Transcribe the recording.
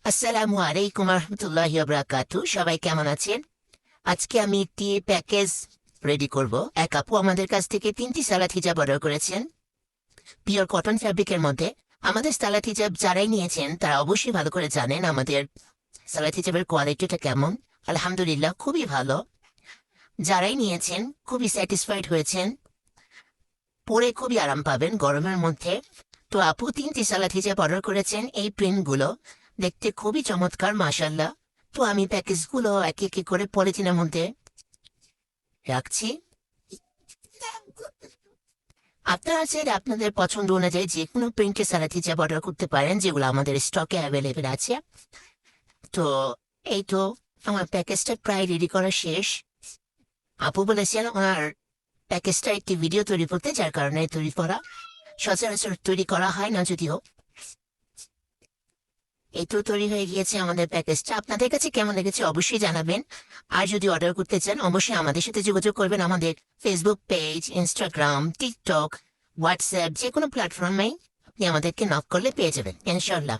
আসসালামু আলাইকুম রহমতুল্লাহি ওয়া বারাকাতুহু। সবাই কেমন আছেন? আজকে আমি একটি প্যাকেজ রেডি করব। এক আপু আমাদের কাছ থেকে 3টি সালাদ হিজাব অর্ডার করেছেন পিওর কটন ফ্যাব্রিকের মধ্যে। আমাদের সালাদ হিজাব যারাই নিয়েছেন তারা অবশ্যই ভালো করে জানেন আমাদের সালাদ হিজাবের কোয়ালিটিটা কেমন। আলহামদুলিল্লাহ খুবই ভালো। যারাই নিয়েছেন খুবই স্যাটিসফাইড হয়েছেন, পরে খুবই আরাম পাবেন গরমের মধ্যে। তো আপু 3টি সালাদ হিজাব অর্ডার করেছেন। এই প্রিন্টগুলো দেখতে খুবই চমৎকার, মাশাআল্লাহ। তো আমি প্যাকেজগুলো এক এক করে পলিথিনের মধ্যে রাখছি। আপনারা চাইলে আপনাদের পছন্দ অনুযায়ী যে কোনো প্রিন্টের সালাদ হিজাব অর্ডার করতে পারেন, যেগুলো আমাদের স্টকে অ্যাভেলেবেল আছে। তো এই তো আমার প্যাকেজটা প্রায় রেডি করা শেষ। আপু বলেছেন ওনার প্যাকেজটা একটি ভিডিও তৈরি করতে, যার কারণে তৈরি করা। সচরাচর তৈরি করা হয় না যদিও। এই তো তৈরি হয়ে গিয়েছে আমাদের প্যাকেজটা। আপনাদের কাছে কেমন লেগেছে অবশ্যই জানাবেন। আর যদি অর্ডার করতে চান অবশ্যই আমাদের সাথে যোগাযোগ করবেন। আমাদের Facebook page, Instagram, TikTok, WhatsApp যে কোনো প্ল্যাটফর্মেই আপনি আমাদেরকে নক করলে পেয়ে যাবেন ইনশাল্লাহ।